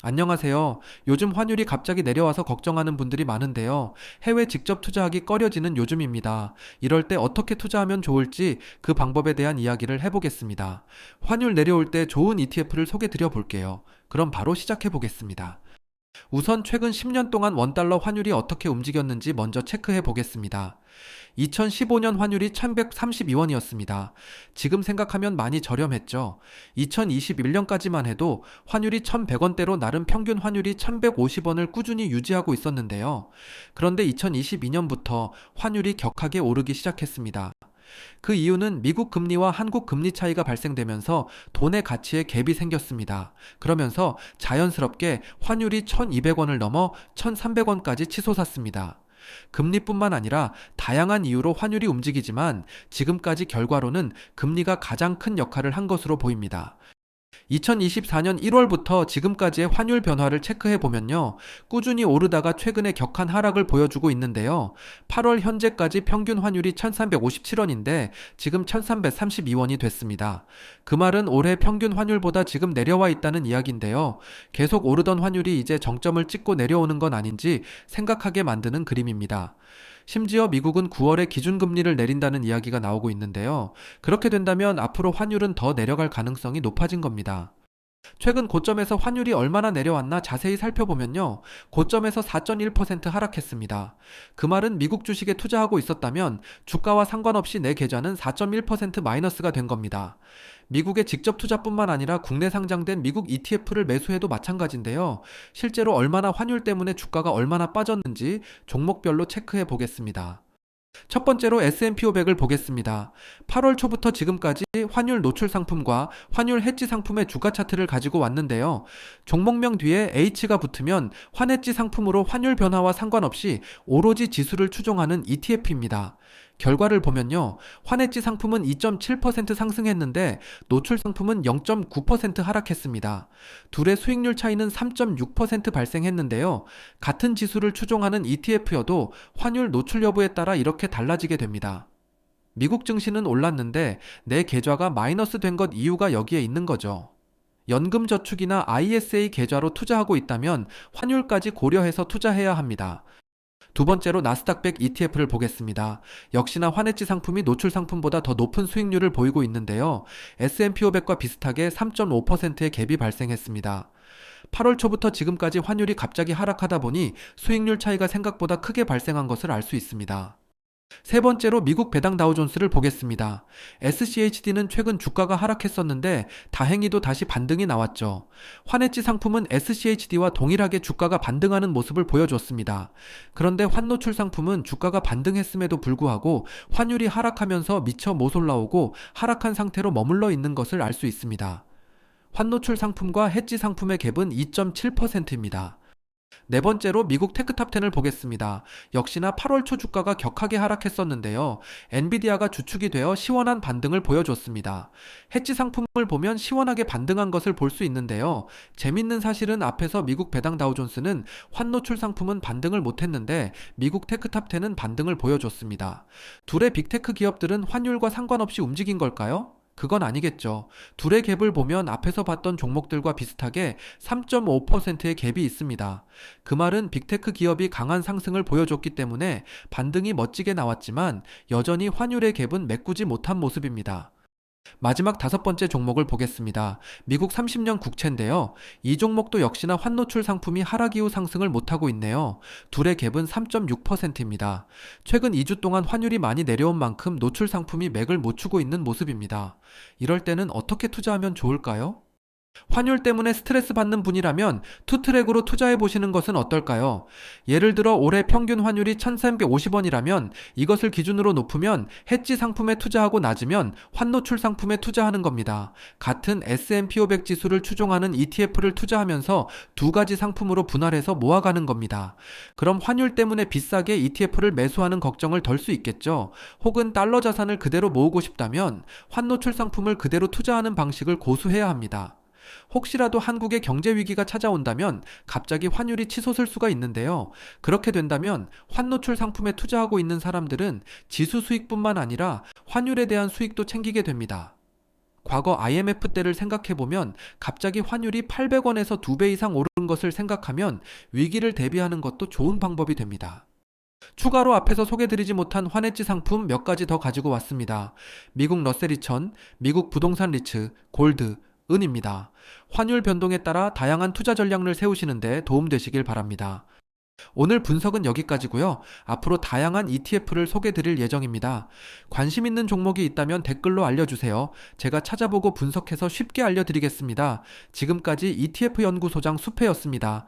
안녕하세요. 요즘 환율이 갑자기 내려와서 걱정하는 분들이 많은데요. 해외 직접 투자하기 꺼려지는 요즘입니다. 이럴 때 어떻게 투자하면 좋을지 그 방법에 대한 이야기를 해보겠습니다. 환율 내려올 때 좋은 ETF를 소개 드려 볼게요. 그럼 바로 시작해 보겠습니다. 우선 최근 10년 동안 원달러 환율이 어떻게 움직였는지 먼저 체크해 보겠습니다. 2015년 환율이 1132원이었습니다. 지금 생각하면 많이 저렴했죠. 2021년까지만 해도 환율이 1100원대로 나름 평균 환율이 1150원을 꾸준히 유지하고 있었는데요. 그런데 2022년부터 환율이 격하게 오르기 시작했습니다. 그 이유는 미국 금리와 한국 금리 차이가 발생되면서 돈의 가치에 갭이 생겼습니다. 그러면서 자연스럽게 환율이 1200원을 넘어 1300원까지 치솟았습니다. 금리뿐만 아니라 다양한 이유로 환율이 움직이지만 지금까지 결과로는 금리가 가장 큰 역할을 한 것으로 보입니다. 2024년 1월부터 지금까지의 환율 변화를 체크해 보면요. 꾸준히 오르다가 최근에 격한 하락을 보여주고 있는데요. 8월 현재까지 평균 환율이 1357원인데 지금 1332원이 됐습니다. 그 말은 올해 평균 환율보다 지금 내려와 있다는 이야기인데요. 계속 오르던 환율이 이제 정점을 찍고 내려오는 건 아닌지 생각하게 만드는 그림입니다. 심지어 미국은 9월에 기준금리를 내린다는 이야기가 나오고 있는데요. 그렇게 된다면 앞으로 환율은 더 내려갈 가능성이 높아진 겁니다. 최근 고점에서 환율이 얼마나 내려왔나 자세히 살펴보면요. 고점에서 4.1% 하락했습니다. 그 말은 미국 주식에 투자하고 있었다면 주가와 상관없이 내 계좌는 4.1% 마이너스가 된 겁니다. 미국의 직접 투자뿐만 아니라 국내 상장된 미국 ETF를 매수해도 마찬가지인데요. 실제로 얼마나 환율 때문에 주가가 얼마나 빠졌는지 종목별로 체크해 보겠습니다. 첫 번째로 S&P 500을 보겠습니다. 8월 초부터 지금까지 환율 노출 상품과 환율 해지 상품의 주가 차트를 가지고 왔는데요. 종목명 뒤에 H가 붙으면 환해지 상품으로 환율 변화와 상관없이 오로지 지수를 추종하는 ETF입니다. 결과를 보면요. 환해지 상품은 2.7% 상승했는데 노출 상품은 0.9% 하락했습니다. 둘의 수익률 차이는 3.6% 발생했는데요. 같은 지수를 추종하는 ETF여도 환율 노출 여부에 따라 이렇게 달라지게 됩니다. 미국 증시는 올랐는데 내 계좌가 마이너스 된 것 이유가 여기에 있는 거죠. 연금저축이나 ISA 계좌로 투자하고 있다면 환율까지 고려해서 투자해야 합니다. 두 번째로 나스닥100 ETF를 보겠습니다. 역시나 환해지 상품이 노출 상품보다 더 높은 수익률을 보이고 있는데요. S&P 500과 비슷하게 3.5%의 갭이 발생했습니다. 8월 초부터 지금까지 환율이 갑자기 하락하다 보니 수익률 차이가 생각보다 크게 발생한 것을 알 수 있습니다. 세 번째로 미국 배당 다우존스를 보겠습니다. SCHD는 최근 주가가 하락했었는데 다행히도 다시 반등이 나왔죠. 환해지 상품은 SCHD와 동일하게 주가가 반등하는 모습을 보여줬습니다. 그런데 환노출 상품은 주가가 반등했음에도 불구하고 환율이 하락하면서 미처 못 올라오고 하락한 상태로 머물러 있는 것을 알 수 있습니다. 환노출 상품과 해지 상품의 갭은 2.7%입니다. 네 번째로 미국 테크탑10을 보겠습니다. 역시나 8월 초 주가가 격하게 하락했었는데요. 엔비디아가 주축이 되어 시원한 반등을 보여줬습니다. 해지 상품을 보면 시원하게 반등한 것을 볼 수 있는데요. 재밌는 사실은 앞에서 미국 배당 다우존스는 환노출 상품은 반등을 못했는데 미국 테크탑10은 반등을 보여줬습니다. 둘의 빅테크 기업들은 환율과 상관없이 움직인 걸까요? 그건 아니겠죠. 둘의 갭을 보면 앞에서 봤던 종목들과 비슷하게 3.5%의 갭이 있습니다. 그 말은 빅테크 기업이 강한 상승을 보여줬기 때문에 반등이 멋지게 나왔지만 여전히 환율의 갭은 메꾸지 못한 모습입니다. 마지막 다섯 번째 종목을 보겠습니다. 미국 30년 국채인데요. 이 종목도 역시나 환노출 상품이 하락 이후 상승을 못하고 있네요. 둘의 갭은 3.6%입니다. 최근 2주 동안 환율이 많이 내려온 만큼 노출 상품이 맥을 못 추고 있는 모습입니다. 이럴 때는 어떻게 투자하면 좋을까요? 환율 때문에 스트레스 받는 분이라면 투트랙으로 투자해 보시는 것은 어떨까요? 예를 들어 올해 평균 환율이 1350원이라면 이것을 기준으로 높으면 해지 상품에 투자하고 낮으면 환노출 상품에 투자하는 겁니다. 같은 S&P 500 지수를 추종하는 ETF를 투자하면서 두 가지 상품으로 분할해서 모아가는 겁니다. 그럼 환율 때문에 비싸게 ETF를 매수하는 걱정을 덜 수 있겠죠. 혹은 달러 자산을 그대로 모으고 싶다면 환노출 상품을 그대로 투자하는 방식을 고수해야 합니다. 혹시라도 한국에 경제 위기가 찾아온다면 갑자기 환율이 치솟을 수가 있는데요. 그렇게 된다면 환노출 상품에 투자하고 있는 사람들은 지수 수익뿐만 아니라 환율에 대한 수익도 챙기게 됩니다. 과거 IMF 때를 생각해보면 갑자기 환율이 800원에서 2배 이상 오른 것을 생각하면 위기를 대비하는 것도 좋은 방법이 됩니다. 추가로 앞에서 소개드리지 못한 환해지 상품 몇 가지 더 가지고 왔습니다. 미국 러셀 2000, 미국 부동산 리츠, 골드, 은입니다. 환율 변동에 따라 다양한 투자 전략을 세우시는데 도움되시길 바랍니다. 오늘 분석은 여기까지고요. 앞으로 다양한 ETF를 소개드릴 예정입니다. 관심 있는 종목이 있다면 댓글로 알려주세요. 제가 찾아보고 분석해서 쉽게 알려드리겠습니다. 지금까지 ETF 연구소장 수페였습니다.